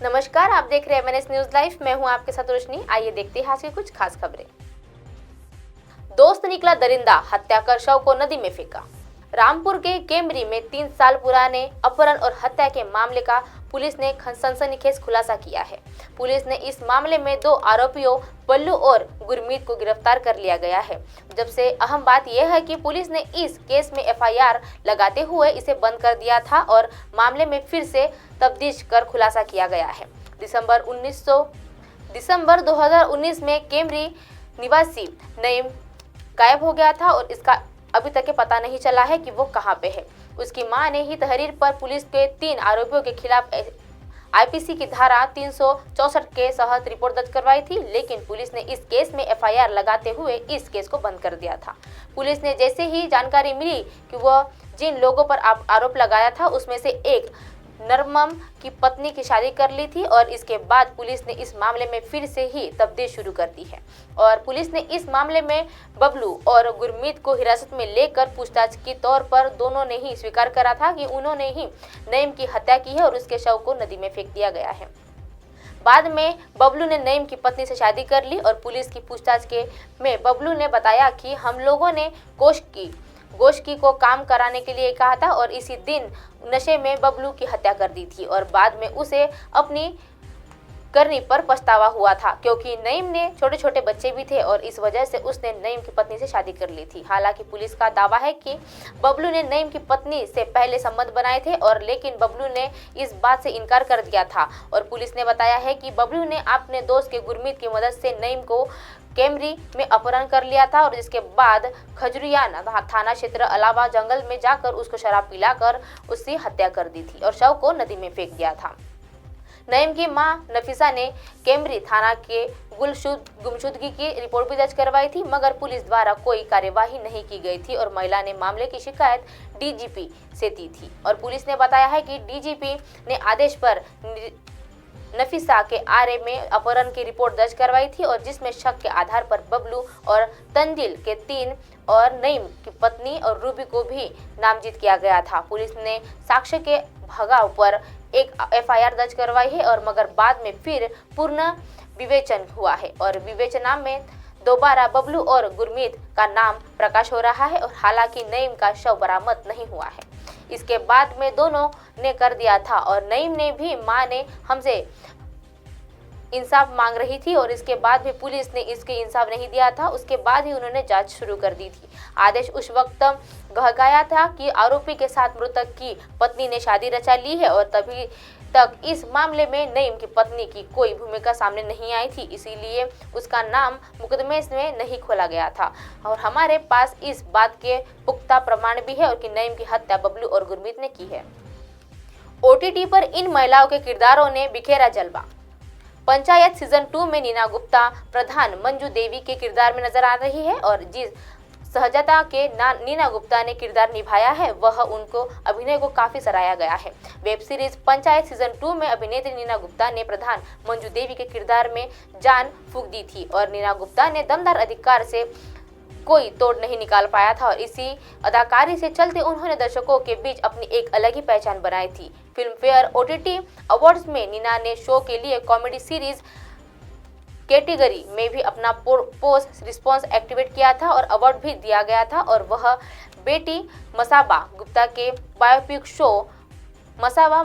नमस्कार, आप देख रहे हैं MNS न्यूज लाइव। मैं हूं आपके साथ रोशनी। आइए देखते हैं आज की कुछ खास खबरें। दोस्त निकला दरिंदा, हत्या कर शव को नदी में फेंका। रामपुर के केमरी में 3 साल पुराने अपहरण और हत्या के मामले का पुलिस ने सनसनीखेज खुलासा किया है। पुलिस ने इस मामले में 2 आरोपियों बल्लू और गुरमीत को गिरफ्तार कर लिया गया है। जब से अहम बात यह है कि पुलिस ने इस केस में FIR लगाते हुए इसे बंद कर दिया था और मामले में फिर से तफ्तीश कर खुलासा किया गया है। दिसंबर 2019 में केमरी निवासी नईम गायब हो गया था और इसका अभी तक पता नहीं चला है कि वो कहां पे है। उसकी मां ने ही तहरीर पर पुलिस के 3 आरोपियों के खिलाफ IPC की धारा 364 के तहत रिपोर्ट दर्ज करवाई थी, लेकिन पुलिस ने इस केस में FIR लगाते हुए इस केस को बंद कर दिया था। पुलिस ने जैसे ही जानकारी मिली कि वह जिन लोगों पर आरोप लगाया था उसमें से एक नरमम की पत्नी की शादी कर ली थी और इसके बाद पुलिस ने इस मामले में फिर से ही तफ्तीश शुरू कर दी है और पुलिस ने इस मामले में बबलू और गुरमीत को हिरासत में लेकर पूछताछ के तौर पर दोनों ने ही स्वीकार करा था कि उन्होंने ही नईम की हत्या की है और उसके शव को नदी में फेंक दिया गया है। बाद में बबलू ने नईम की पत्नी से शादी कर ली और पुलिस की पूछताछ में बबलू ने बताया कि हम लोगों ने गोश्त को काम कराने के लिए कहा था और इसी दिन नशे में बबलू की हत्या कर दी थी और बाद में उसे अपनी करने पर पछतावा हुआ था क्योंकि नईम ने छोटे छोटे बच्चे भी थे और इस वजह से उसने नईम की पत्नी से शादी कर ली थी। हालांकि पुलिस का दावा है कि बबलू ने नईम की पत्नी से पहले संबंध बनाए थे और लेकिन बबलू ने इस बात से इनकार कर दिया था और पुलिस ने बताया है कि बबलू ने अपने दोस्त के गुरमीत की मदद से नईम को केमरी में अपहरण कर लिया था और इसके बाद खजुरियाना थाना क्षेत्र अलावा जंगल में जाकर उसको शराब पिलाकर उसकी हत्या कर दी थी और शव को नदी में फेंक दिया था। नईम की मां नफीसा ने केमरी थाना के गुमशुदगी की रिपोर्ट भी दर्ज करवाई थी, मगर पुलिस द्वारा कोई कार्यवाही नहीं की गई थी और महिला ने मामले की शिकायत DGP से दी थी और पुलिस ने बताया है कि DGP ने आदेश पर नफीसा के आरे में अपहरण की रिपोर्ट दर्ज करवाई थी और जिसमें शक के आधार पर बबलू और तंजिल के 3 और नईम की पत्नी और रूबी को भी नामजद किया गया था। पुलिस ने साक्ष्य के भगाव पर एक FIR दर्ज करवाई है और मगर बाद में फिर पूर्ण विवेचन हुआ है और विवेचना में दोबारा बबलू और गुरमीत का नाम प्रकाश हो रहा है और हालांकि नईम का शव बरामद नहीं हुआ है। इसके बाद में दोनों ने कर दिया था और नईम ने भी मां ने हमसे इंसाफ मांग रही थी और इसके बाद भी पुलिस ने इसके इंसाफ नहीं दिया था। उसके बाद ही उन्होंने जांच शुरू कर दी थी। आदेश उस वक्त गहकाया था कि आरोपी के साथ मृतक की पत्नी ने शादी रचा ली है और तभी तक इस मामले में नईम की पत्नी की कोई भूमिका सामने नहीं आई थी, इसीलिए उसका नाम मुकदमे में नहीं खोला गया था और हमारे पास इस बात के पुख्ता प्रमाण भी है और कि नईम की हत्या बबलू और गुरमीत ने की है। OTT पर इन महिलाओं के किरदारों ने बिखेरा जलवा। पंचायत सीजन 2 में नीना गुप्ता प्रधान मंजू देवी के किरदार में नजर आ रही है और जिस सहजता के नीना गुप्ता ने किरदार निभाया है वह उनको अभिनय को काफी सराहा गया है। वेब सीरीज पंचायत सीजन 2 में अभिनेत्री नीना गुप्ता ने प्रधान मंजू देवी के किरदार में जान फूंक दी थी और नीना गुप्ता ने दमदार अधिकार से कोई तोड़ नहीं निकाल पाया था और इसी अदाकारी से चलते उन्होंने दर्शकों के बीच अपनी एक अलग ही पहचान बनाई थी। फिल्म फेयर OTT अवार्ड्स में नीना ने शो के लिए कॉमेडी सीरीज कैटेगरी में भी अपना पोस्ट रिस्पॉन्स एक्टिवेट किया था और अवार्ड भी दिया गया था और वह बेटी मसाबा गुप्ता के बायोपिक शो मसावा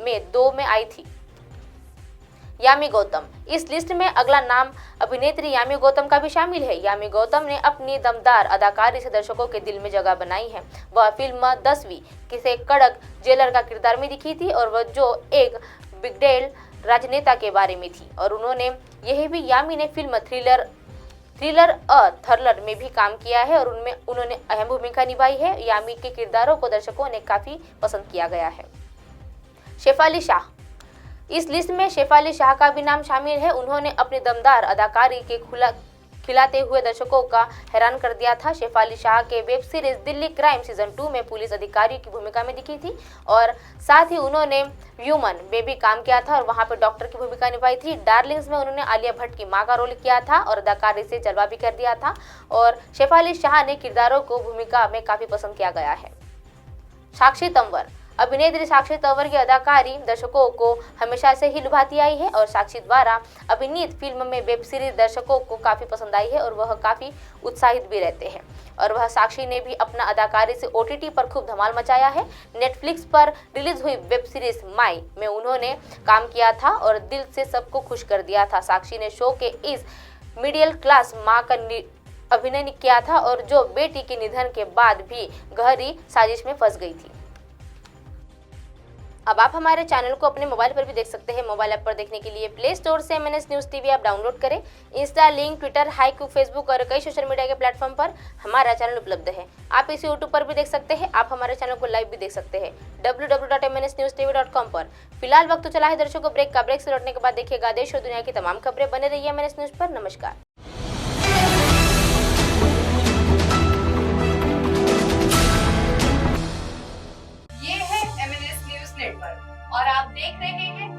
में 2 में आई थी। यामी गौतम, इस लिस्ट में अगला नाम अभिनेत्री यामी गौतम का भी शामिल है। यामी गौतम ने अपनी दमदार अदाकारी से दर्शकों के दिल में जगह बनाई है। वह फिल्म 10वीं किसे कड़क जेलर का किरदार में दिखी थी और वह जो एक बिगड़ैल राजनेता के बारे में थी और उन्होंने यही भी यामी ने फिल्म थ्रिलर थर्लर में भी काम किया है और उनमें उन्होंने अहम भूमिका निभाई है। यामी के किरदारों को दर्शकों ने काफी पसंद किया गया है। शेफाली शाह, इस लिस्ट में शेफाली शाह का भी नाम शामिल है। उन्होंने अपनी दमदार अदाकारी के खिलाते हुए दर्शकों का हैरान कर दिया था। शेफाली शाह के web series Delhi crime season 2 में पुलिस अधिकारी की भूमिका में दिखी थी और साथ ही उन्होंने ह्यूमन में भी काम किया था और वहां पर डॉक्टर की भूमिका निभाई थी। डार्लिंग्स में उन्होंने आलिया भट्ट की मां का रोल किया था और अदाकारी से जलवा भी कर दिया था और शेफाली शाह ने किरदारों को भूमिका में काफी पसंद किया गया है। साक्षी तंवर, अभिनेत्री साक्षी तंवर की अदाकारी दर्शकों को हमेशा से ही लुभाती आई है और साक्षी द्वारा अभिनीत फिल्म में वेब सीरीज दर्शकों को काफी पसंद आई है और वह काफी उत्साहित भी रहते हैं। और वह साक्षी ने भी अपना अदाकारी से OTT पर खूब धमाल मचाया है। नेटफ्लिक्स पर रिलीज हुई वेब सीरीज माई में उन्होंने काम किया था और दिल से सबको खुश कर दिया था। साक्षी ने शो के इस मिडिल क्लास माँ का अभिनय किया था और जो बेटी के निधन के बाद भी गहरी साजिश में फंस गई थी। अब आप हमारे चैनल को अपने मोबाइल पर भी देख सकते हैं। मोबाइल ऐप पर देखने के लिए प्ले स्टोर से MNS news TV app download करें। Insta, link, Twitter, haiku, Facebook और कई सोशल मीडिया के प्लेटफॉर्म पर हमारा चैनल उपलब्ध है। आप इसे यूट्यूब पर भी देख सकते हैं। आप हमारे चैनल को लाइव भी देख सकते हैं www.mnsnewstv.com पर। फिलहाल वक्त तो चला है दर्शकों ब्रेक का। ब्रेक से लौटने के बाद देखिएगा देश और दुनिया की तमाम खबरें। बने रहिए MNS न्यूज़ पर। नमस्कार। ये है MNS न्यूज़ नेटवर्क और आप देख रहे हैं